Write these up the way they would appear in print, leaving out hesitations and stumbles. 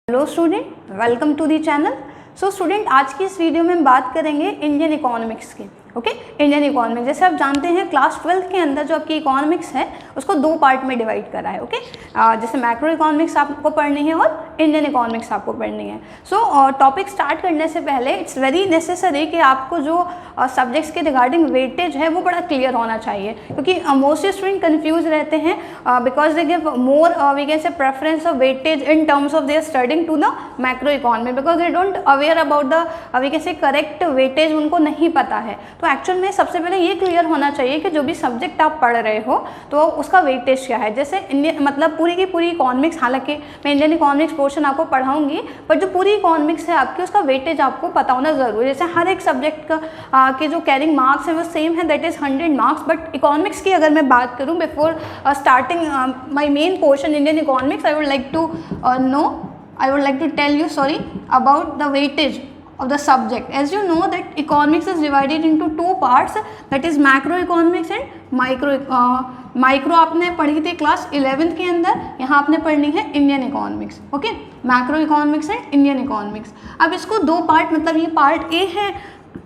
Hello student, welcome to the channel. So student, आज की इस वीडियो में हम बात करेंगे इंडियन इकोनॉमिक्स की। ओके, इंडियन इकोनॉमिक्स जैसे आप जानते हैं क्लास 12 के अंदर जो आपकी इकोनॉमिक्स है उसको दो पार्ट में डिवाइड करा है। ओके, जैसे मैक्रो इकोनॉमिक्स आपको पढ़नी है और इंडियन इकोनॉमिक्स आपको पढ़नी है। सो टॉपिक स्टार्ट करने से पहले इट्स वेरी नेसेसरी कि आपको जो सब्जेक्ट्स के रिगार्डिंग वेटेज है वो बड़ा क्लियर होना चाहिए, क्योंकि मोस्टली स्टूडेंट कन्फ्यूज रहते हैं because they give more we can say preference of weightage in terms of their studying to the macro economy, because they don't aware about the we can say correct weightage, उनको नहीं पता है। तो actual में सबसे पहले ये clear होना चाहिए कि जो भी सब्जेक्ट आप पढ़ रहे हो तो उसका वेटेज क्या है। जैसे इंडियन मतलब पूरी की पूरी इकोनॉमिक्स, हालांकि मैं इंडियन इकोनॉमिक्स पोर्शन आपको पढ़ाऊंगी, पर जो पूरी इकोनॉमिक्स है आपकी उसका वेटेज आपको पता होना जरूरी है। जैसे हर एक सब्जेक्ट का के जो कैरिंग मार्क्स है वो सेम है, that is 100 marks. But economics की अगर मैं बात करूँ before starting my main portion Indian economics, I would like to tell you about the weightage of the subject. As you know that economics is divided into two parts, that is macroeconomics and micro आपने पढ़ी थी class 11th के अंदर, यहाँ आपने पढ़नी है Indian economics. Okay, macro economics and Indian economics. अब इसको दो पार्ट, मतलब ये पार्ट ए है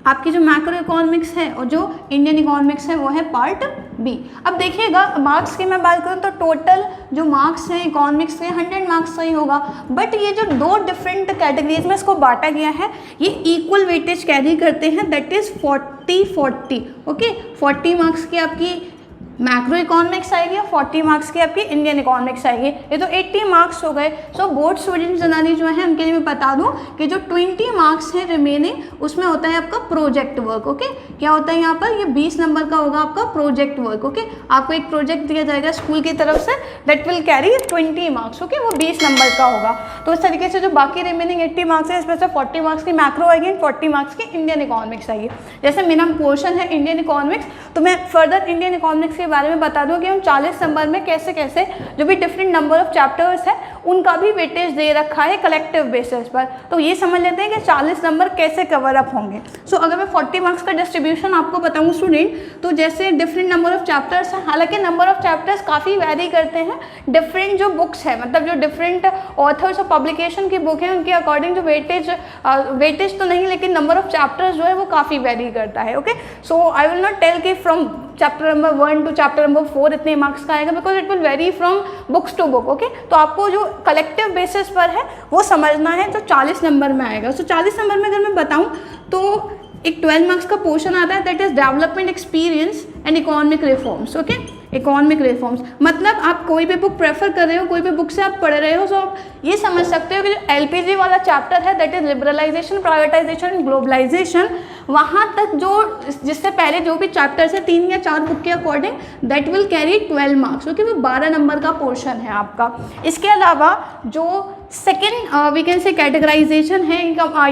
आपकी जो मैक्रो इकोनॉमिक्स है, और जो इंडियन इकोनॉमिक्स है वो है पार्ट बी। अब देखिएगा मार्क्स की मैं बात करूँ तो टोटल जो मार्क्स हैं इकोनॉमिक्स के 100 मार्क्स सही होगा, बट ये जो दो डिफरेंट कैटेगरीज में इसको बांटा गया है ये इक्वल वेटेज कैरी करते हैं, दैट इज 40-40। ओके, 40 मार्क्स की आपकी मैक्रो इकोनॉमिक्स आएगी और 40 मार्क्स की आपकी इंडियन इकोनॉमिक्स आएगी। ये तो 80 मार्क्स हो गए। सो बोर्ड स्टूडेंट जनरली जो है उनके लिए मैं बता दूं कि जो 20 मार्क्स है रिमेनिंग उसमें होता है आपका प्रोजेक्ट वर्क। ओके, क्या होता है यहाँ पर, ये 20 नंबर का होगा आपका प्रोजेक्ट वर्क। ओके, आपको एक प्रोजेक्ट दिया जाएगा स्कूल की तरफ से, that will carry 20 marks. Okay, वो 20 नंबर का होगा। तो इस तरीके से जो बाकी रिमेनिंग 80 मार्क्स है इसमें से 40 मार्क्स की मैक्रो आएगी, 40 मार्क्स की इंडियन इकोनॉमिक्स आएगी। जैसे मेरा पोर्शन है इंडियन इकोनॉमिक्स, तो मैं फर्दर इंडियन इकोनॉमिक्स के बारे में बता दूं कि हम 40 नंबर में कैसे कैसे जो भी डिफरेंट नंबर ऑफ चैप्टर्स है उनका भी वेटेज दे रखा है कलेक्टिव बेसिस पर। तो ये समझ लेते हैं कि 40 नंबर कैसे कवर अप होंगे। सो अगर मैं 40 मार्क्स का डिस्ट्रीब्यूशन आपको बताऊं स्टूडेंट, तो जैसे डिफरेंट नंबर ऑफ चैप्टर्स हैं, हालांकि नंबर ऑफ चैप्टर्स काफ़ी वैरी करते हैं, डिफरेंट जो बुक्स है मतलब जो डिफरेंट ऑथर्स और पब्लिकेशन की बुक है उनके अकॉर्डिंग जो वेटेज तो नहीं, लेकिन नंबर ऑफ चैप्टर्स जो है वो काफ़ी वैरी करता है। Okay, so I will not tell कि from chapter number 1 to chapter number 4 इतने मार्क्स का आएगा, because it will vary from books to book. Okay, तो आपको जो कलेक्टिव बेसिस पर है वो समझना है जो 40 नंबर में आएगा। सो 40 नंबर में अगर मैं बताऊं तो एक 12 मार्क्स का पोर्शन आता है, that is development experience and economic reforms. Okay, economic reforms मतलब आप कोई भी बुक प्रेफर कर रहे हो, कोई भी बुक से आप पढ़ रहे हो, तो आप ये समझ सकते हो कि जो एलपीजी वाला चैप्टर है that is liberalisation, privatisation and globalisation, वहाँ तक जो जिससे पहले जो भी चैप्टर्स है 3 या 4 बुक के according that will carry 12 marks, क्योंकि वो 12 नंबर का पोर्शन है आपका। इसके अलावा जो second we can say categorisation है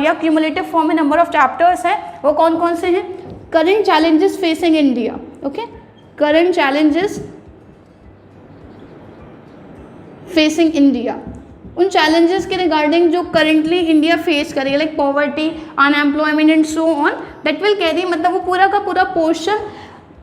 या क्यूमुलेटिव फॉर्म में नंबर ऑफ चैप्टर्स है, वो कौन कौन से हैं? Current challenges facing India. Okay, current challenges facing India, उन चैलेंजेस के रिगार्डिंग जो करेंटली इंडिया फेस करेगी, like poverty, unemployment and so on, that will carry, मतलब वो पूरा का पूरा पोर्शन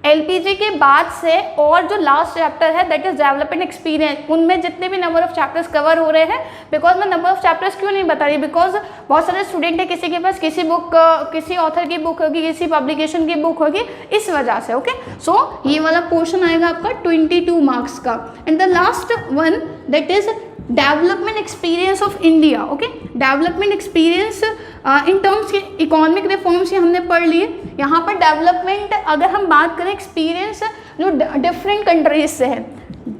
एलपीजी के बाद से। और जो लास्ट चैप्टर है दैट इज डेवलपमेंट एक्सपीरियंस, उनमें जितने भी नंबर ऑफ चैप्टर्स कवर हो रहे हैं, बिकॉज मैं नंबर ऑफ चैप्टर्स क्यों नहीं बता रही, बिकॉज बहुत सारे स्टूडेंट है किसी के पास किसी बुक किसी ऑथर की बुक होगी, किसी पब्लिकेशन की बुक होगी, इस वजह से। ओके, सो ये वाला पोर्शन आएगा आपका 22 मार्क्स का। And the last one that is development experience of India. Okay, development experience in terms के इकोनॉमिक रिफॉर्म्स ये हमने पढ़ लिए। यहाँ पर डेवलपमेंट अगर हम बात करें एक्सपीरियंस जो डिफरेंट कंट्रीज से है,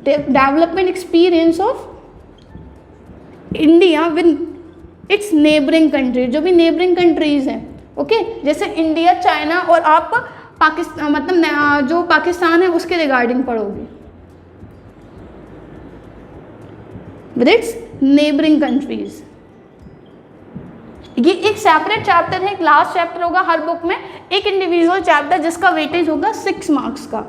development experience of India with its neighbouring countries, जो भी नेबरिंग कंट्रीज हैं। ओके, जैसे इंडिया, चाइना, और आप पाकिस्तान मतलब जो पाकिस्तान है उसके रिगार्डिंग पढ़ोगे विद इट्स नेबरिंग कंट्रीज। ये एक सेपरेट चैप्टर है, एक लास्ट चैप्टर होगा हर बुक में, एक इंडिविजुअल चैप्टर जिसका वेटेज होगा 6 मार्क्स का।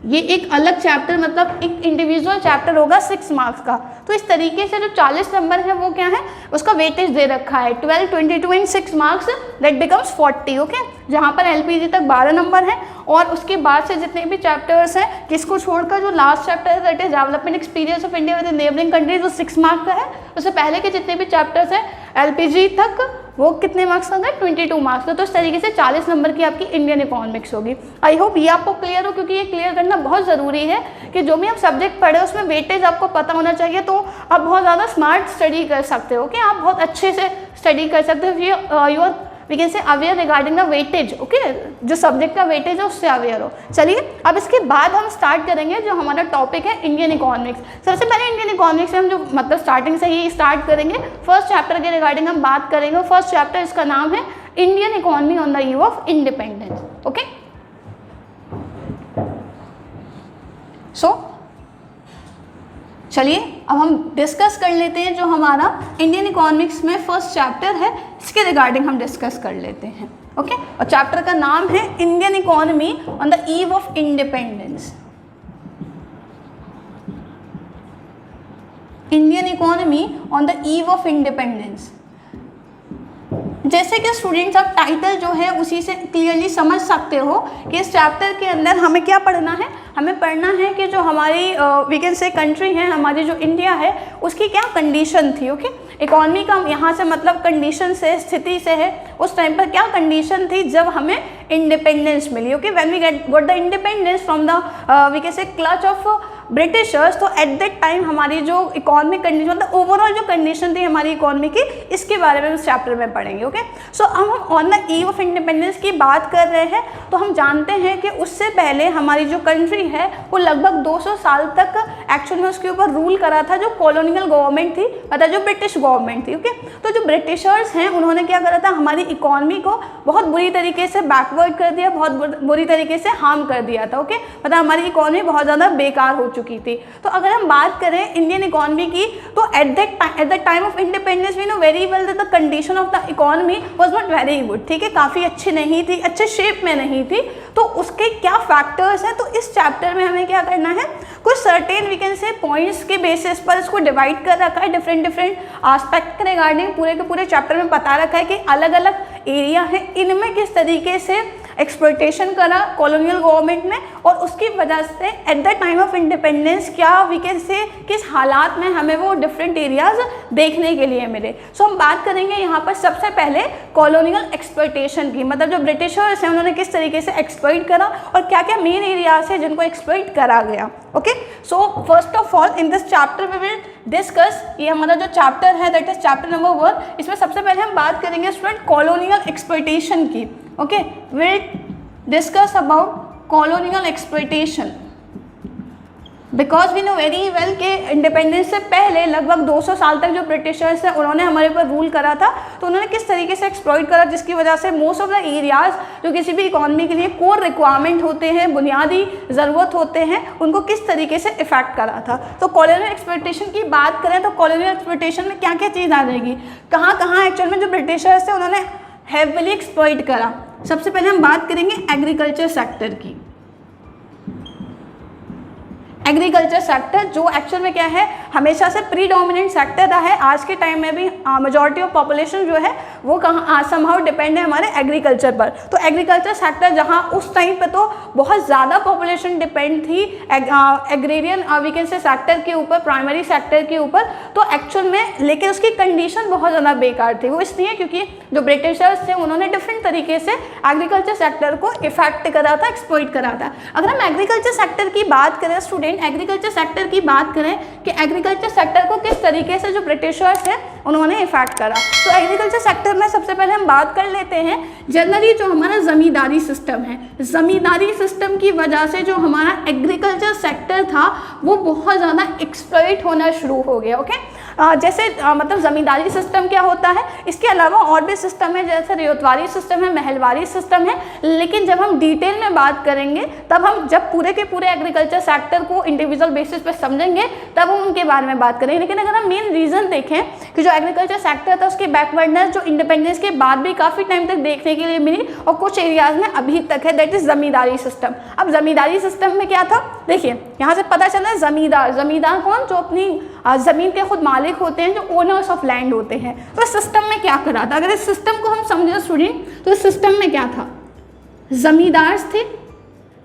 ये एक अलग चैप्टर मतलब एक इंडिविजुअल चैप्टर होगा 6 मार्क्स का। तो इस तरीके से जो 40 नंबर है वो क्या है, उसका वेटेज दे रखा है 12, 22 and 6 marks, that becomes 40। Okay, जहाँ पर एलपीजी तक 12 नंबर है और उसके बाद से जितने भी चैप्टर्स हैं, किसको छोड़कर जो लास्ट चैप्टर है that is development experience of India with neighbouring countries, वो 6 मार्क का है। उससे पहले के जितने भी चैप्टर्स हैं LPG तक, वो कितने मार्क्स का है? 22 मार्क्स का। तो इस तरीके से 40 नंबर की आपकी इंडियन इकोनॉमिक्स होगी। आई होप ये आपको क्लियर हो, क्योंकि ये क्लियर करना बहुत ज़रूरी है कि जो भी आप सब्जेक्ट पढ़े उसमें वेटेज आपको पता होना चाहिए, तो आप बहुत ज़्यादा स्मार्ट स्टडी कर सकते हो। आप बहुत अच्छे से स्टडी कर सकते हो। You are we can say aware regarding the weightage, okay, जो सब्जेक्ट का वेटेज है उससे अवेयर हो। चलिए अब इसके बाद हम स्टार्ट करेंगे जो हमारा टॉपिक है इंडियन इकोनॉमिक्स। सबसे पहले इंडियन इकोनॉमिक्स में हम जो मतलब स्टार्टिंग से ही स्टार्ट करेंगे, फर्स्ट चैप्टर के रिगार्डिंग हम बात करेंगे। फर्स्ट चैप्टर इसका नाम है Indian economy on the eve of independence. Okay, so चलिए अब हम डिस्कस कर लेते हैं जो हमारा इंडियन इकोनॉमिक्स में फर्स्ट चैप्टर है, इसके रिगार्डिंग हम डिस्कस कर लेते हैं। ओके, और चैप्टर का नाम है Indian economy on the eve of independence. Indian economy on the eve of independence. जैसे कि स्टूडेंट्स आप टाइटल जो है उसी से क्लियरली समझ सकते हो कि इस चैप्टर के अंदर हमें क्या पढ़ना है। हमें पढ़ना है कि जो हमारी वी कैन से कंट्री है, हमारी जो इंडिया है, उसकी क्या कंडीशन थी। ओके, इकोनॉमी का यहाँ से मतलब कंडीशन से, स्थिति से है, उस टाइम पर क्या कंडीशन थी जब हमें इंडिपेंडेंस मिली। Okay, when we got the independence from the we can say clutch of Britishers, तो एट दैट टाइम हमारी जो इकोनॉमिक कंडीशन, मतलब ओवरऑल जो कंडीशन थी हमारी इकोनॉमी की, इसके बारे में इस चैप्टर में पढ़ेंगे। ओके, सो अब हम on the eve of independence की बात कर रहे हैं, तो हम जानते हैं कि उससे पहले हमारी जो कंट्री है वो लगभग 200 साल तक एक्चुअल में उसके ऊपर रूल करा था जो कॉलोनियल गवर्नमेंट थी, मतलब जो ब्रिटिश गवर्नमेंट थी। ओके, तो जो ब्रिटिशर्स हैं उन्होंने क्या करा था, हमारी इकोनॉमी को बहुत बुरी तरीके से बैकवर्ड कर दिया, बहुत बुरी तरीके से हार्म कर दिया था। ओके, मतलब हमारी इकोनॉमी बहुत ज़्यादा बेकार हो चुकी थी। तो अगर हम बात करें इंडियन इकोनॉमी की, तो at the time of independence we know very well that the condition of the economy was not very good. ठीक है, काफ़ी अच्छी नहीं थी, अच्छे शेप में नहीं थी। तो उसके क्या फैक्टर्स हैं, तो इस चैप्टर में हमें क्या करना है, कुछ certain we can say points के बेसिस पर इसको डिवाइड कर रखा है, डिफरेंट एस्पेक्ट के रिगार्डिंग पूरे के पूरे चैप्टर में बता रखा है कि अलग अलग एरिया है, इनमें किस तरीके से एक्सप्लॉइटेशन करा कॉलोनियल गवर्नमेंट ने, और उसकी वजह से eight the time of independence क्या वी कैन से किस हालात में हमें वो डिफरेंट एरियाज देखने के लिए मिले। सो हम बात करेंगे यहाँ पर सबसे पहले कॉलोनियल एक्सप्लॉइटेशन की, मतलब जो ब्रिटिशर्स हैं उन्होंने किस तरीके से एक्सप्लॉइट करा और क्या क्या मेन एरियाज है जिनको एक्सप्लॉइट करा गया। Okay, so first of all in this chapter we will discuss, ये हमारा जो चैप्टर है दैट इज चैप्टर नंबर 1, इसमें सबसे पहले हम बात करेंगे स्टूडेंट कॉलोनियल एक्सप्लॉइटेशन की। Okay, will discuss about colonial exploitation because we know very well कि इंडिपेंडेंस से पहले लगभग 200 साल तक जो ब्रिटिशर्स हैं उन्होंने हमारे ऊपर रूल करा था, तो उन्होंने किस तरीके से एक्सप्लॉइट करा, जिसकी वजह से मोस्ट ऑफ द एरियाज जो किसी भी इकोनॉमी के लिए कोर रिक्वायरमेंट होते हैं, बुनियादी ज़रूरत होते हैं, उनको किस तरीके से इफेक्ट करा था। तो कॉलोनियल एक्सप्लॉइटेशन की बात करें तो कॉलोनियल एक्सप्लॉइटेशन में क्या क्या चीज़ आ जाएगी, कहाँ कहाँ एक्चुअल में जो ब्रिटिशर्स थे उन्होंने हैवीली एक्सप्लॉइट करा। सबसे पहले हम बात करेंगे एग्रीकल्चर सेक्टर की। एग्रीकल्चर सेक्टर जो एक्चुअल में क्या है, हमेशा से प्रीडोमिनेंट सेक्टर रहा है, आज के टाइम में भी मेजॉरिटी ऑफ पॉपुलेशन जो है वो कहाँ समहाउ डिपेंड है हमारे एग्रीकल्चर पर। तो एग्रीकल्चर सेक्टर जहाँ उस टाइम पे तो बहुत ज़्यादा पॉपुलेशन डिपेंड थी agrarian we can say sector के ऊपर, प्राइमरी सेक्टर के ऊपर, तो एक्चुअल में लेकिन उसकी कंडीशन बहुत ज़्यादा बेकार थी। वो इसलिए क्योंकि जो ब्रिटिशर्स थे उन्होंने डिफरेंट तरीके से एग्रीकल्चर सेक्टर को इफेक्ट करा था, एक्सप्लॉइट करा था। अगर हम एग्रीकल्चर सेक्टर की बात करें स्टूडेंट, एग्रीकल्चर सेक्टर की बात करें कि एग्रीकल्चर सेक्टर को किस तरीके से जो ब्रिटिशर्स हैं उन्होंने इफेक्ट करा, तो एग्रीकल्चर सेक्टर में सबसे पहले हम बात कर लेते हैं जनरली जो हमारा ज़मींदारी सिस्टम है। ज़मींदारी सिस्टम की वजह से जो हमारा एग्रीकल्चर सेक्टर था वो बहुत ज़्यादा एक्सप्लॉइट होना शुरू हो गया। ओके, जैसे मतलब ज़मींदारी सिस्टम क्या होता है, इसके अलावा और भी सिस्टम है, जैसे रियायतवारी सिस्टम है, महलवारी सिस्टम है, लेकिन जब हम डिटेल में बात करेंगे तब हम जब पूरे के पूरे एग्रीकल्चर सेक्टर को इंडिविजुअल बेसिस पे समझेंगे तब हम उनके बारे में बात करेंगे। लेकिन अगर हम मेन रीज़न देखें कि जो एग्रीकल्चर सेक्टर था उसकी बैकवर्डनेस जो इंडिपेंडेंस के बाद भी काफ़ी टाइम तक देखने के लिए मिली और कुछ एरियाज़ में अभी तक है, दैट इज़ ज़मींदारी सिस्टम। अब ज़मींदारी सिस्टम में क्या था, देखिए यहाँ से पता चला ज़मींदार कौन, जो अपनी ज़मीन के खुद मालिक होते हैं, जो ओनर्स ऑफ लैंड होते हैं। तो इस सिस्टम में क्या करा था, अगर इस सिस्टम को हम समझे स्टूडेंट, तो इस सिस्टम में क्या था, ज़मींदार थे,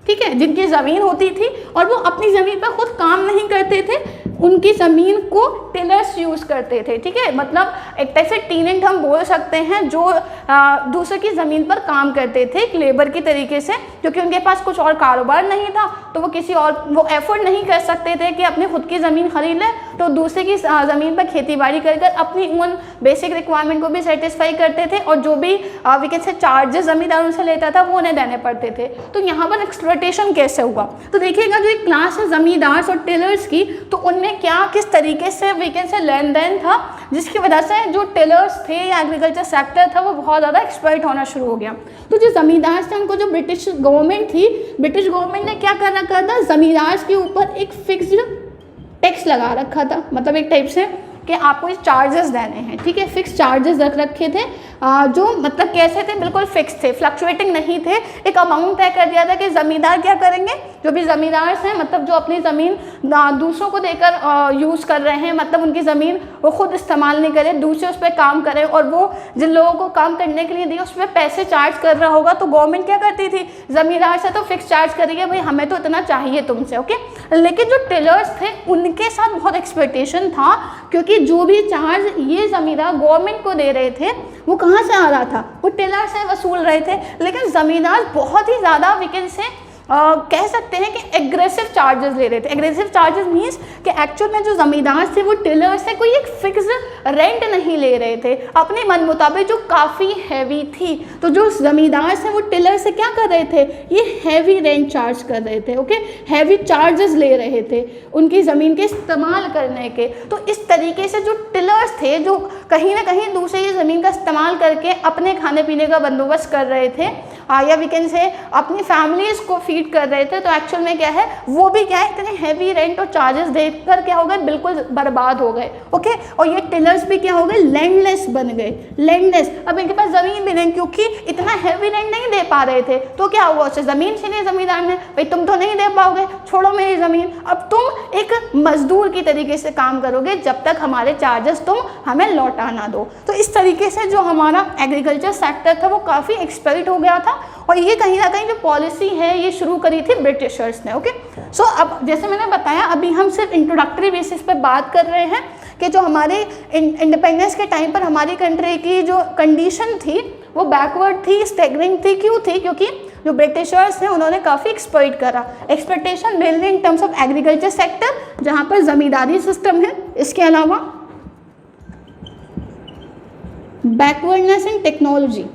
ठीक है, जिनकी ज़मीन होती थी और वो अपनी ज़मीन पर खुद काम नहीं करते थे, उनकी ज़मीन को टिलर्स यूज़ करते थे। ठीक है, मतलब एक तरह से टेनेंट हम बोल सकते हैं, जो दूसरे की ज़मीन पर काम करते थे एक लेबर की तरीके से, क्योंकि उनके पास कुछ और कारोबार नहीं था, तो वो किसी और वो एफर्ट नहीं कर सकते थे कि अपने खुद की ज़मीन खरीद लें, तो दूसरे की ज़मीन पर खेती बाड़ी कर कर अपनी उन बेसिक रिक्वायरमेंट को भी सेटिस्फाई करते थे, और जो भी वी कैन से चार्जेस ज़मींदार उनसे लेता था वो उन्हें देने पड़ते थे। तो यहाँ पर एक्सप्लॉयटेशन कैसे हुआ, तो देखिएगा जो एक क्लास है ज़मींदार और टेलर्स की, तो उनमें क्या किस तरीके से वी कैन से लेन देन था, जिसकी वजह से जो टेलर्स थे या एग्रीकल्चर सेक्टर था वो बहुत ज़्यादा एक्सप्लॉइट होना शुरू हो गया। तो जो ज़मींदार थे उनको जो ब्रिटिश गवर्नमेंट थी, ब्रिटिश गवर्नमेंट ने क्या कर रखा था, ज़मींदार के ऊपर एक फिक्स्ड टैक्स लगा रखा था, मतलब एक टाइप से कि आपको ये चार्जेस देने हैं। ठीक है, फिक्स चार्जेस रख रखे थे, जो मतलब कैसे थे, बिल्कुल फिक्स थे, फ्लक्चुएटिंग नहीं थे। एक अमाउंट तय कर दिया था कि ज़मींदार क्या करेंगे, जो भी ज़मींदार हैं, मतलब जो अपनी ज़मीन दूसरों को देकर यूज़ कर रहे हैं, मतलब उनकी ज़मीन वो खुद इस्तेमाल नहीं करें, दूसरे उस पर काम करें, और वो जिन लोगों को काम करने के लिए दिए उस पर पैसे चार्ज कर रहा होगा, तो गवर्नमेंट क्या करती थी, ज़मींदार से तो फिक्स चार्ज करिए भाई, हमें तो इतना चाहिए तुमसे, ओके। लेकिन जो टेलर्स थे उनके साथ बहुत एक्सपेक्टेशन था, क्योंकि जो भी चार्ज ये ज़मींदार गवर्नमेंट को दे रहे थे वो कहाँ से आ रहा था, वो टेलर से वसूल रहे थे। लेकिन ज़मींदार बहुत ही ज़्यादा वीकेंड से कह सकते हैं कि एग्रेसिव चार्जेस ले रहे थे। एग्रेसिव चार्जेस मीन्स कि एक्चुअल में जो ज़मींदार थे वो टेलर से कोई एक फिक्स रेंट नहीं ले रहे थे अपने मन मुताबिक, जो काफ़ी हैवी थी। तो जो ज़मींदार थे वो टेलर से क्या कर रहे थे, ये हैवी रेंट चार्ज कर रहे थे, ओके, हैवी चार्जेस ले रहे थे उनकी ज़मीन के इस्तेमाल करने के। तो इस तरीके से जो टिलर्स थे, जो कहीं ना कहीं दूसरे की ज़मीन का इस्तेमाल करके अपने खाने पीने का बंदोबस्त कर रहे थे, या वी कैन से अपनी फैमिलीज़ को फीड कर रहे थे, तो एक्चुअल में क्या है, वो भी क्या है, इतने हैवी रेंट और चार्जेस देकर क्या हो गए, बिल्कुल बर्बाद हो गए, ओके। और ये टिलर्स भी क्या हो गए, लैंडलेस बन गए, लैंडलेस। अब इनके पास ज़मीन भी नहीं, क्योंकि इतना हैवी रेंट नहीं दे पा रहे थे, तो क्या हुआ, उससे ज़मीन छीनी ज़मींदार ने, भाई तुम तो नहीं दे पाओगे, छोड़ो मेरी ज़मीन, अब तुम एक मजदूर की तरीके से काम करोगे जब तक हमारे चार्जेस तुम हमें लौटा ना दो। तो इस तरीके से जो हमारा एग्रीकल्चर सेक्टर था वो काफ़ी एक्सप्लॉइट हो गया था, और ये कहीं ना कहीं जो पॉलिसी है ये शुरू करी थी ब्रिटिशर्स ने, ओके। सो अब जैसे मैंने बताया, अभी हम सिर्फ इंट्रोडक्टरी बेसिस पे बात कर रहे हैं कि जो हमारे इंडिपेंडेंस के टाइम पर हमारी कंट्री की जो कंडीशन थी वो बैकवर्ड थी, स्टैग्निंग थी। क्यों थी, क्योंकि जो ब्रिटिशर्स हैं उन्होंने काफ़ी एक्सप्लॉइट करा। Exploitation mainly in terms of agriculture sector, जहाँ पर ज़मींदारी सिस्टम है, इसके अलावा बैकवर्डनेस इन टेक्नोलॉजी,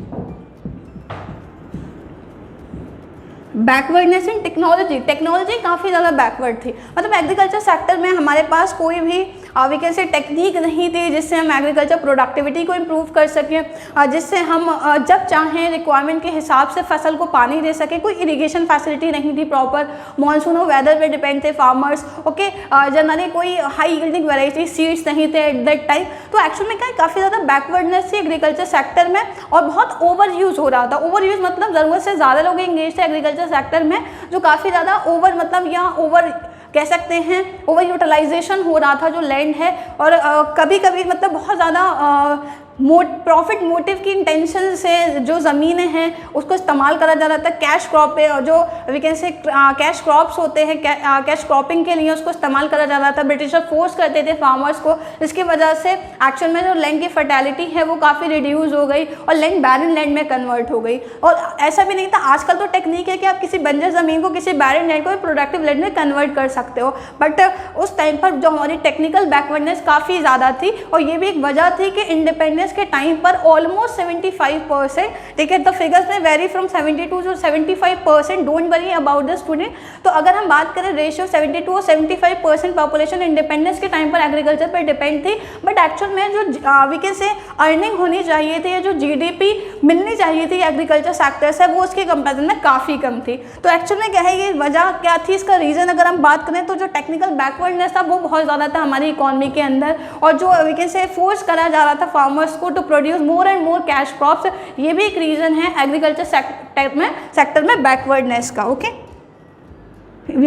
बैकवर्डनेस इन टेक्नोलॉजी, टेक्नोलॉजी काफ़ी ज़्यादा बैकवर्ड थी। मतलब एग्रीकल्चर सेक्टर में हमारे पास कोई भी वी कैन से टेक्निक नहीं थी जिससे हम एग्रीकल्चर प्रोडक्टिविटी को इम्प्रूव कर सकें, जिससे हम जब चाहें रिक्वायरमेंट के हिसाब से फसल को पानी दे सकें। कोई इरिगेशन फैसिलिटी नहीं थी प्रॉपर, मानसून और वेदर पे डिपेंड थे फार्मर्स, ओके। जनरली कोई हाई यील्डिंग वैरायटी सीड्स नहीं थे एट दैट टाइम। तो एक्चुअल में क्या काफ़ी ज़्यादा बैकवर्डनेस थी एग्रीकल्चर सेक्टर में, और बहुत ओवर यूज़ हो रहा था। ओवर यूज़ मतलब ज़रूरत से ज़्यादा लोग इंगेज थे एग्रीकल्चर सेक्टर में, जो काफ़ी ज़्यादा ओवर मतलब या ओवर कह सकते हैं ओवर यूटिलाइजेशन हो रहा था जो लैंड है। और कभी कभी मतलब बहुत ज़्यादा प्रॉफिट मोटिव की इंटेंशन से जो ज़मीनें हैं उसको इस्तेमाल करा जा रहा था कैश क्रॉप पे, और जो we can say cash crops होते हैं, कैश क्रॉपिंग के लिए उसको इस्तेमाल करा जा रहा था। ब्रिटिशर फोर्स करते थे फार्मर्स को, जिसकी वजह से एक्चुअल में जो लैंड की फर्टिलिटी है वो काफ़ी रिड्यूस हो गई और लैंड बैरन लैंड में कन्वर्ट हो गई। और ऐसा भी नहीं था, आजकल तो टेक्निक है कि आप किसी बंजर ज़मीन को किसी बैरन लैंड को प्रोडक्टिव लैंड में कन्वर्ट कर सकते हो, बट उस टाइम पर जो हमारी टेक्निकल बैकवर्डनेस काफ़ी ज़्यादा थी। और ये भी एक वजह थी कि इंडिपेंडेंस के टाइम पर ऑलमोस्ट 75%, ठीक है, द फिगर्स में very from 72 to 75%, don't worry about the student. तो अगर हम बात करें रेशियो 72 और 75% पॉपुलेशन इंडिपेंडेंस के टाइम पर एग्रीकल्चर पर डिपेंड थी, बट एक्चुअल में जो वी कैन से अर्निंग होनी चाहिए थी या जो GDP मिलनी चाहिए थी एग्रीकल्चर सेक्टर से, वो उसके कंपेरिजन में काफ़ी कम थी। तो एक्चुअल में क्या है, ये वजह क्या थी, इसका रीज़न अगर हम बात करें तो जो टेक्निकल बैकवर्डनेस था वो बहुत ज़्यादा था हमारी इकॉनमी के अंदर, और जो वी कैन से फोर्स करा जा रहा था फार्मर्स को to produce more and more cash crops, ये भी एक रीज़न है एग्रीकल्चर सेक्टर में बैकवर्डनेस का, okay.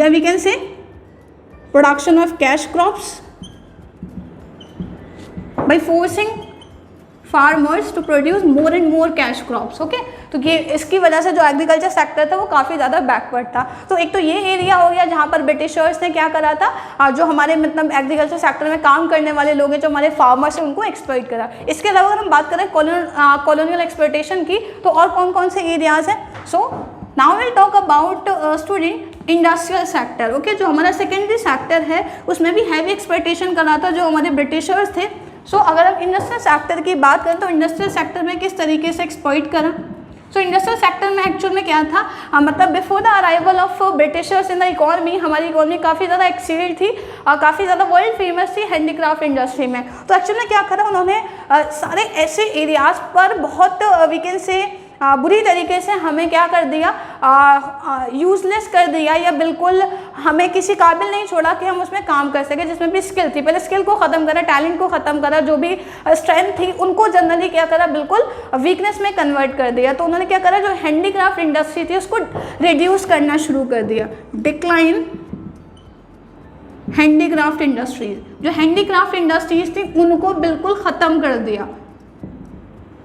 We can say production of cash crops by forcing farmers to produce more and more cash crops. Okay, तो ये इसकी वजह से जो एग्रीकल्चर सेक्टर था वो काफ़ी ज़्यादा बैकवर्ड था। तो एक तो ये एरिया हो गया जहाँ पर ब्रिटिशर्स ने क्या करा था, जो हमारे मतलब एग्रीकल्चर सेक्टर में काम करने वाले लोग हैं, जो हमारे फार्मर्स हैं, उनको एक्सप्लॉइट करा। इसके अलावा अगर हम बात करें कॉलोनियल एक्सप्लॉइटेशन की, तो और कौन कौन से एरियाज़ हैं। So now will talk about student industrial sector. Okay, जो हमारा सेकेंडरी सेक्टर है उसमें भी हैवी एक्सप्लॉइटेशन करा था जो हमारे ब्रिटिशर्स थे। सो अगर हम इंडस्ट्रियल सेक्टर की बात करें तो इंडस्ट्रियल सेक्टर में किस तरीके से एक्सप्लॉइट करा। सो इंडस्ट्रियल सेक्टर में एक्चुअल में क्या था, मतलब before the arrival of Britishers in the economy, हमारी इकॉनमी काफ़ी ज़्यादा एक्सीड थी और काफ़ी ज़्यादा वर्ल्ड फेमस थी हैंडीक्राफ्ट इंडस्ट्री में। तो एक्चुअल में क्या करा उन्होंने, सारे ऐसे एरियाज़ पर बहुत वी कैन से बुरी तरीके से हमें क्या कर दिया, यूज़लेस कर दिया, या बिल्कुल हमें किसी काबिल नहीं छोड़ा कि हम उसमें काम कर सके जिसमें भी स्किल थी। पहले स्किल को ख़त्म करा, टैलेंट को ख़त्म करा, जो भी स्ट्रेंथ थी उनको जनरली क्या करा, बिल्कुल वीकनेस में कन्वर्ट कर दिया। तो उन्होंने क्या करा, जो हैंडीक्राफ्ट इंडस्ट्री थी उसको रिड्यूस करना शुरू कर दिया। डिक्लाइन हैंडीक्राफ्ट इंडस्ट्रीज, जो हैंडीक्राफ्ट इंडस्ट्रीज थी उनको बिल्कुल ख़त्म कर दिया।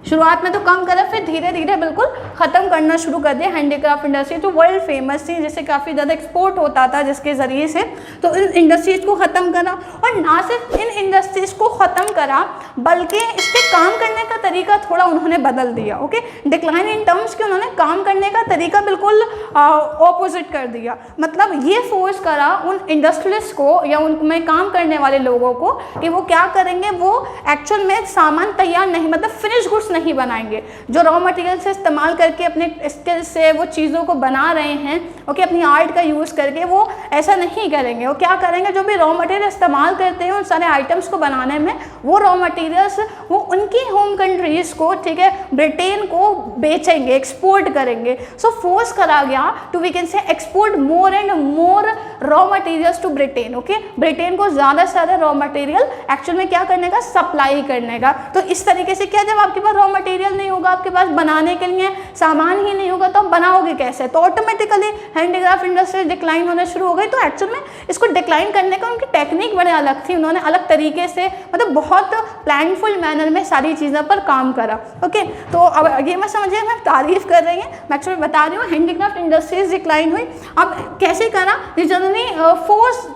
शुरुआत में तो कम करा, फिर धीरे धीरे बिल्कुल ख़त्म करना शुरू कर दिया हैंडीक्राफ्ट इंडस्ट्री, जो वर्ल्ड फेमस थी, जिससे काफ़ी ज़्यादा एक्सपोर्ट होता था जिसके ज़रिए से। तो इन इंडस्ट्रीज़ को ख़त्म करा, और ना सिर्फ इन इंडस्ट्रीज़ को ख़त्म करा बल्कि इसके काम करने का तरीका थोड़ा उन्होंने बदल दिया। ओके, डिक्लाइन इन टर्म्स कि उन्होंने काम करने का तरीका बिल्कुल ऑपोजिट कर दिया। मतलब ये फोर्स करा उन इंडस्ट्रियलिस्ट को या उनमें काम करने वाले लोगों को कि वो क्या करेंगे, वो एक्चुअल में सामान तैयार नहीं, मतलब फिनिश गुड्स नहीं बनाएंगे, जो रॉ मटेरियल से इस्तेमाल करके अपने स्किल से वो चीज़ों को बना रहे हैं। ओके, अपनी आर्ट का यूज़ करके वो ऐसा नहीं करेंगे। वो क्या करेंगे, जो भी रॉ मटेरियल इस्तेमाल करते हैं उन सारे आइटम्स को बनाने में, वो रॉ मटेरियल्स वो उनकी होम कंट्रीज़ को, ठीक है, ब्रिटेन को बेचेंगे, एक्सपोर्ट करेंगे। सो फोर्स करा गया to we can say export more and more raw materials to Britain. Okay, Britain को ज़्यादा से ज़्यादा रॉ मटेरियल एक्चुअल में क्या करने का, सप्लाई करने का। तो इस तरीके से क्या, जब आपके पास रॉ मटेरियल नहीं होगा, आपके पास बनाने के लिए सामान ही नहीं होगा, तो आप बनाओगे कैसे। तो ऑटोमेटिकली हैंडीक्राफ्ट इंडस्ट्री डिक्लाइन होना शुरू हो गई। तो एक्चुअल में इसको डिक्लाइन करने का उनकी टेक्निक बड़े अलग थी, उन्होंने अलग तरीके से, मतलब बहुत प्लानफुल मैनर में सारी चीज़ों पर काम करा। ओके, तो अब ये मैं समझिए, मैं तारीफ कर रही हूँ, मैं एक्चुअली बता रही हूँ हैंडीक्राफ्ट इंडस्ट्रीज डिक्लाइन हुई। अब कैसे करा, जनरली फोर्स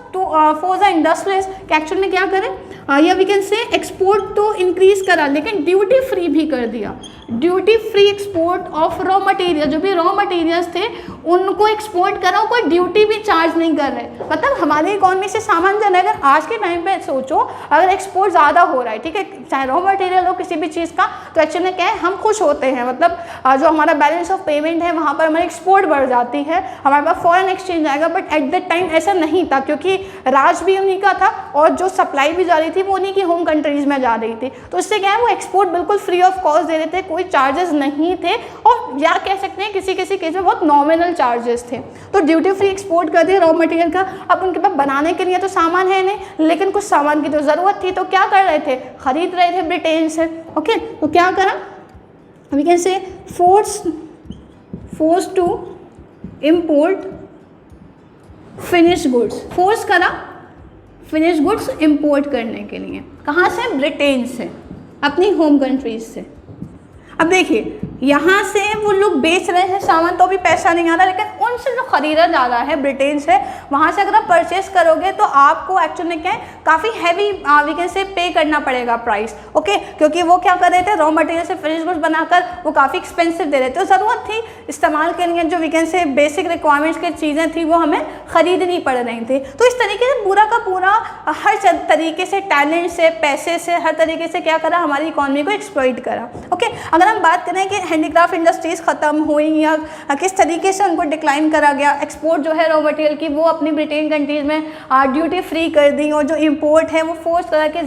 द इंडस्ट्रीज कि एक्चुअल में क्या करें, या वी कैन से एक्सपोर्ट तो इंक्रीज करा, लेकिन ड्यूटी फ्री भी कर दिया। Duty free export of raw material, जो भी रॉ मटेरियल्स थे उनको एक्सपोर्ट करा, कोई ड्यूटी भी चार्ज नहीं कर रहे। मतलब हमारी इकॉनमी से सामान जाना, अगर आज के टाइम पे सोचो, अगर एक्सपोर्ट ज़्यादा हो रहा है, ठीक है, चाहे रॉ मटेरियल हो किसी भी चीज़ का, तो एक्चुअली में क्या है, हम खुश होते हैं। मतलब जो हमारा बैलेंस ऑफ पेमेंट है वहाँ पर हमारी एक्सपोर्ट बढ़ जाती है, हमारे पास फॉरेन एक्सचेंज आएगा। बट एट दैट टाइम ऐसा नहीं था, क्योंकि राज भी उन्हीं का था और जो सप्लाई भी जा रही थी वो उन्हीं की होम कंट्रीज़ में जा रही थी। तो इससे क्या है, वो एक्सपोर्ट बिल्कुल फ्री ऑफ कॉस्ट दे रहे थे, कोई चार्जेस नहीं थे, और या कह सकते हैं किसी किसी केस में बहुत नॉमिनल चार्जेस थे। तो ड्यूटी फ्री एक्सपोर्ट कर दिया रॉ मटेरियल का। अब उनके पास बनाने के लिए तो सामान है नहीं, लेकिन कुछ सामान की तो ज़रूरत थी, तो क्या कर रहे थे, खरीद रहे थे ब्रिटेन से। ओके, तो क्या करा, we can say force to import finish goods, force करा फिनिश गुड्स इंपोर्ट करने के लिए। कहाँ से, ब्रिटेन से, अपनी होम कंट्रीज से। अब देखिए, यहाँ से वो लोग बेच रहे हैं सामान, तो भी पैसा नहीं आ रहा, लेकिन उनसे जो खरीदा जा रहा है ब्रिटेन से, वहाँ से अगर आप परचेस करोगे तो आपको एक्चुअल में क्या है, काफ़ी हैवी वी कैन से पे करना पड़ेगा प्राइस। ओके, क्योंकि वो क्या कर रहे थे, रॉ मटेरियल से फिनिश गुड्स बनाकर वो काफ़ी एक्सपेंसिव दे रहे थे। तो ज़रूरत थी इस्तेमाल के लिए, जो we can say basic requirements की चीज़ें थी वो हमें ख़रीदनी पड़ रही थी। तो इस तरीके से पूरा का पूरा हर तरीके से, टैलेंट से, पैसे से, हर तरीके से क्या करा, हमारी इकॉनमी को एक्सप्लॉइट करा। ओके, अगर हम बात करें कि हैंडीक्राफ्ट इंडस्ट्रीज़ ख़त्म हुई या किस तरीके से उनको डिक्लाइन करा गया, एक्सपोर्ट जो है रॉ मटेरियल की वो अपनी ब्रिटेन कंट्रीज़ में ड्यूटी फ्री कर दी, और जो इंपोर्ट है वो फोर्स करा कि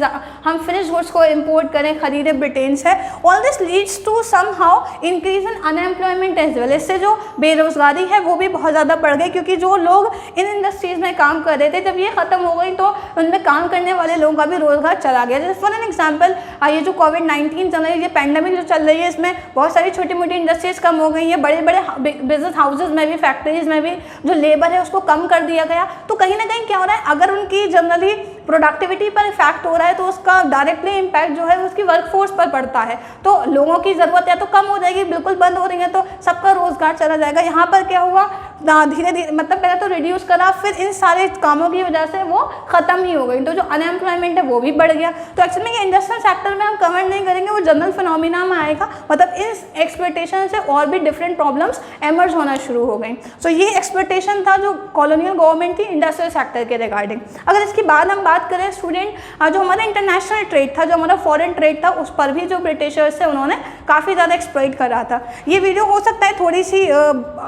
हम फिनिश गुड्स को इंपोर्ट करें, ख़रीदें ब्रिटेन से। All this leads to somehow increase in unemployment as well. इससे जो बेरोज़गारी है वो भी बहुत ज़्यादा बढ़ गई, क्योंकि जो लोग इन इंडस्ट्रीज़ में काम कर रहे थे, जब ये ख़त्म हो गई तो उनमें काम करने वाले लोगों का भी रोज़गार चला गया। जैसे फॉर एन एग्जाम्पल, ये जो कोविड-19 चल रही है, ये पैंडेमिक जो चल रही है, इसमें बहुत सारी छोटी मोटी इंडस्ट्रीज़ कम हो गई हैं, बड़े बड़े बिजनेस हाउसेज में भी, फैक्ट्रीज में भी जो लेबर है उसको कम कर दिया गया। तो कहीं ना कहीं क्या हो रहा है, अगर उनकी जनरली प्रोडक्टिविटी पर इफेक्ट हो रहा है तो उसका डायरेक्टली इम्पैक्ट जो है उसकी वर्कफोर्स पर पड़ता है। तो लोगों की ज़रूरत या तो कम हो जाएगी, बिल्कुल बंद हो रही है तो सबका रोजगार चला जाएगा। यहाँ पर क्या हुआ, धीरे धीरे मतलब पहले तो रिड्यूस करा, फिर इन सारे कामों की वजह से वो ख़त्म ही हो गई, तो जो अनएम्प्लॉयमेंट है वो भी बढ़ गया। तो एक्चुअली ये इंडस्ट्रियल सेक्टर में हम कवर नहीं करेंगे, वो जनरल फिनोमिना में आएगा, मतलब इस एक्सप्लॉयटेशन से और भी डिफरेंट प्रॉब्लम्स एमर्ज होना शुरू हो गई। सो ये एक्सप्लॉयटेशन था जो कॉलोनियल गवर्नमेंट थी इंडस्ट्रियल सेक्टर के रिगार्डिंग। अगर इसके बाद हम बात करें स्टूडेंट, जो हमारा इंटरनेशनल ट्रेड था, जो हमारा फॉरेन ट्रेड था, उस पर भी जो ब्रिटिशर्स थे उन्होंने काफ़ी ज़्यादा एक्सप्लॉइट करा था। ये वीडियो हो सकता है थोड़ी सी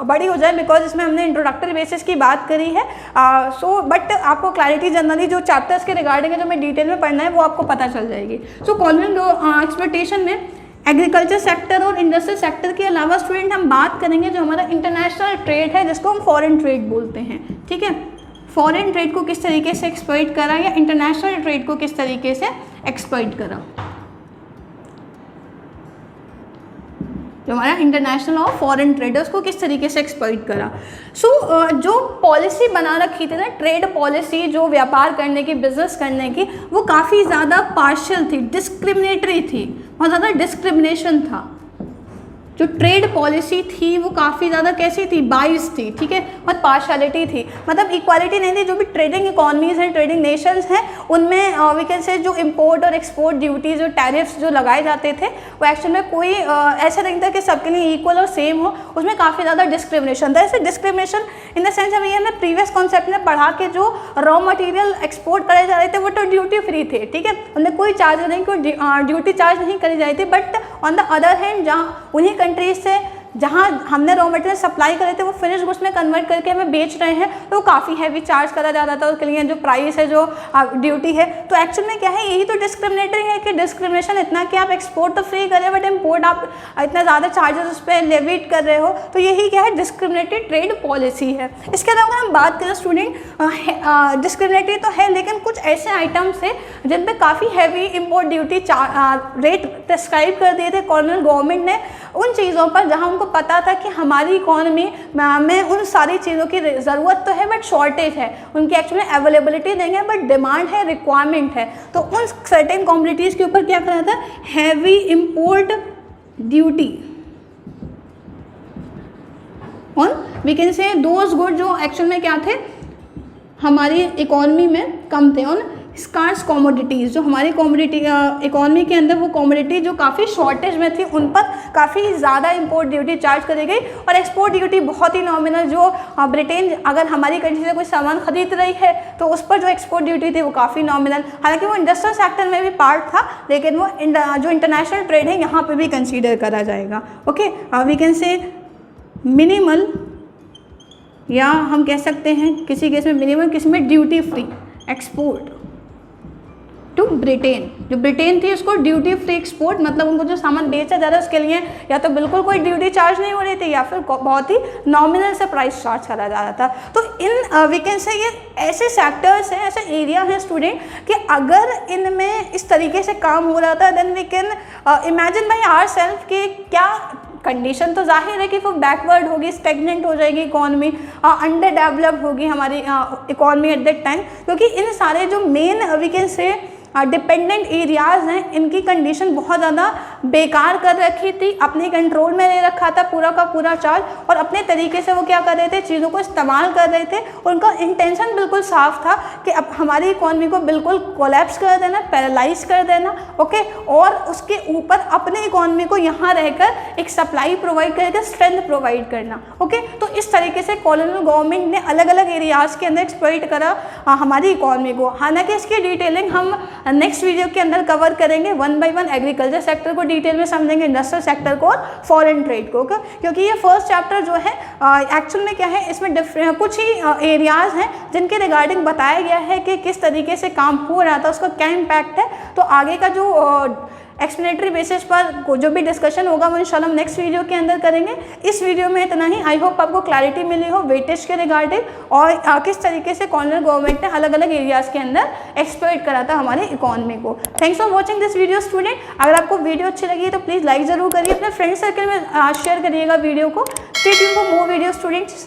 बड़ी हो जाए बिकॉज इसमें हमने इंट्रोडक्टरी बेसिस की बात करी है। बट आपको क्लैरिटी जनरली जो चैप्टर्स के रिगार्डिंग है जो मैं डिटेल में पढ़ना है वो आपको पता चल जाएगी। सो कॉलोनियल एक्सप्लॉयटेशन में एग्रीकल्चर सेक्टर और इंडस्ट्रियल सेक्टर के अलावा स्टूडेंट हम बात करेंगे जो हमारा इंटरनेशनल ट्रेड है जिसको हम फॉरेन ट्रेड बोलते हैं। ठीक है, फॉरेन ट्रेड को किस तरीके से एक्सप्लॉइट करा या इंटरनेशनल ट्रेड को किस तरीके से एक्सप्लॉइट करा, जो हमारा इंटरनेशनल और फॉरेन ट्रेडर्स को किस तरीके से एक्सप्लॉइट करा। जो पॉलिसी बना रखी थी ना, ट्रेड पॉलिसी जो व्यापार करने की, बिजनेस करने की, वो काफ़ी ज़्यादा पार्शियल थी, डिस्क्रिमिनेटरी थी, बहुत ज़्यादा डिस्क्रिमिनेशन था। जो ट्रेड पॉलिसी थी वो काफ़ी ज़्यादा कैसी थी, बाइस थी। ठीक है, बहुत पार्शलिटी थी, मतलब इक्वालिटी नहीं थी। जो भी ट्रेडिंग इकॉनमीज़ हैं, ट्रेडिंग नेशंस हैं, उनमें वी कैन से जो इंपोर्ट और एक्सपोर्ट ड्यूटीज़, जो टैरिफ्स जो लगाए जाते थे वो एक्चुअल में कोई ऐसा नहीं था कि सबके लिए इक्वल और सेम हो, उसमें काफ़ी ज़्यादा डिस्क्रिमिनेशन था। ऐसे डिस्क्रिमिनेशन इन द सेंस हमने प्रीवियस कॉन्सेप्ट में पढ़ा के जो रॉ मटीरियल एक्सपोर्ट करे जा रहे थे वो तो ड्यूटी फ्री थे। ठीक है, उनमें कोई चार्ज नहीं, कोई ड्यूटी चार्ज नहीं करी जाती थी। But on the other hand जहाँ उन्हीं कंट्रीज से जहाँ हमने रॉ मटेरियल सप्लाई करे थे वो फिनिश गुड्स में कन्वर्ट करके हमें बेच रहे हैं तो काफ़ी हैवी चार्ज करा जाता था उसके लिए, जो प्राइस है, जो ड्यूटी है। तो एक्चुअल में क्या है, यही तो डिस्क्रिमिनेटरी है कि डिस्क्रिमिनेशन इतना कि आप एक्सपोर्ट तो फ्री कर रहे हो बट इम्पोर्ट आप इतना ज़्यादा चार्जेस उस पर लेविट कर रहे हो, तो यही क्या है, डिस्क्रिमिनेटरी ट्रेड पॉलिसी है। इसके अलावा अगर हम बात करें स्टूडेंट, डिस्क्रिमिनेटरी तो है लेकिन कुछ ऐसे आइटम्स हैं जिन पर काफ़ी heavy import duty rate prescribe कर दिए थे कॉलोनियल गवर्नमेंट ने, उन चीज़ों पर जहाँ उनको पता था कि हमारी इकॉनमी में उन सारी चीज़ों की ज़रूरत तो है बट शॉर्टेज है, उनकी एक्चुअली अवेलेबिलिटी नहीं है बट डिमांड है, रिक्वायरमेंट है। तो उन सर्टेन कमोडिटीज़ के ऊपर क्या करा था, heavy import duty on we can say those good जो एक्चुअल में क्या थे, हमारी इकॉनमी में कम थे, ऑन स्कार्स कॉमोडिटीज़, जो हमारी कॉमोडिटी इकॉनमी के अंदर वो कॉमोडिटी जो काफ़ी शॉर्टेज में थी उन पर काफ़ी ज़्यादा इंपोर्ट ड्यूटी चार्ज करी गई और एक्सपोर्ट ड्यूटी बहुत ही नॉमिनल। जो ब्रिटेन अगर हमारी कंट्री से कोई सामान खरीद रही है तो उस पर जो एक्सपोर्ट ड्यूटी थी वो काफ़ी नॉमिनल, हालांकि वो इंडस्ट्रियल सेक्टर में भी पार्ट था लेकिन वो जो इंटरनेशनल ट्रेड है यहाँ पर भी कंसिडर करा जाएगा। Okay, we can say minimal, या हम कह सकते हैं किसी केस में मिनिमम, किस में duty free export to Britain. जो ब्रिटेन थी उसको ड्यूटी फ्री एक्सपोर्ट, मतलब उनको जो सामान बेचा जा रहा है उसके लिए या तो बिल्कुल कोई ड्यूटी चार्ज नहीं हो रही थी या फिर बहुत ही नॉमिनल से प्राइस चार्ज करा जा रहा था। तो इन वी कैन से ये ऐसे सेक्टर्स हैं, ऐसे एरिया हैं स्टूडेंट कि अगर इनमें इस तरीके से काम हो रहा था then we can imagine by our self कि क्या कंडीशन तो जाहिर है कि वो बैकवर्ड होगी, स्टेगनेंट हो जाएगी इकॉनमी, अंडर डेवलप होगी हमारी इकॉनमी एट दैट टाइम, क्योंकि इन सारे जो main we can say dependent areas हैं इनकी कंडीशन बहुत ज़्यादा बेकार कर रखी थी, अपने कंट्रोल में ले रखा था पूरा का पूरा चार्ज और अपने तरीके से वो क्या कर रहे थे, चीज़ों को इस्तेमाल कर रहे थे। उनका इंटेंशन बिल्कुल साफ था कि अब हमारी इकॉनमी को बिल्कुल कोलैप्स कर देना, पैरालाइज कर देना, ओके, और उसके ऊपर अपने इकॉनमी को यहाँ रहकर एक सप्लाई प्रोवाइड करके स्ट्रेंथ प्रोवाइड करना। ओके, तो इस तरीके से कॉलोनियल गवर्नमेंट ने अलग अलग एरियाज़ के अंदर एक्सप्लॉइट करा हमारी इकॉनमी को। हालांकि इसकी डिटेलिंग हम नेक्स्ट वीडियो के अंदर कवर करेंगे, one by one agriculture sector को डिटेल में समझेंगे, इंडस्ट्रियल सेक्टर को और फॉरेन ट्रेड को, क्योंकि ये फर्स्ट चैप्टर जो है एक्चुअल में क्या है, इसमें कुछ ही एरियाज़ हैं जिनके रिगार्डिंग बताया गया है कि किस तरीके से काम हो रहा था, उसका क्या इम्पैक्ट है। तो आगे का जो एक्सप्लेनेटरी बेसिस पर जो भी डिस्कशन होगा वो इंशाल्लाह हम नेक्स्ट वीडियो के अंदर करेंगे। इस वीडियो में इतना ही। आई होप आपको क्लैरिटी मिली हो वेटेज के रिगार्डिंग और किस तरीके से कॉलोनियल गवर्नमेंट ने अलग अलग एरियाज़ के अंदर एक्सप्लॉइट करा था हमारी इकॉनमी को। Thanks for watching this video student. अगर आपको वीडियो अच्छी लगी है तो प्लीज़ लाइक ज़रूर करिए, अपने फ्रेंड सर्कल में शेयर करिएगा वीडियो को। Stay tuned for more video students.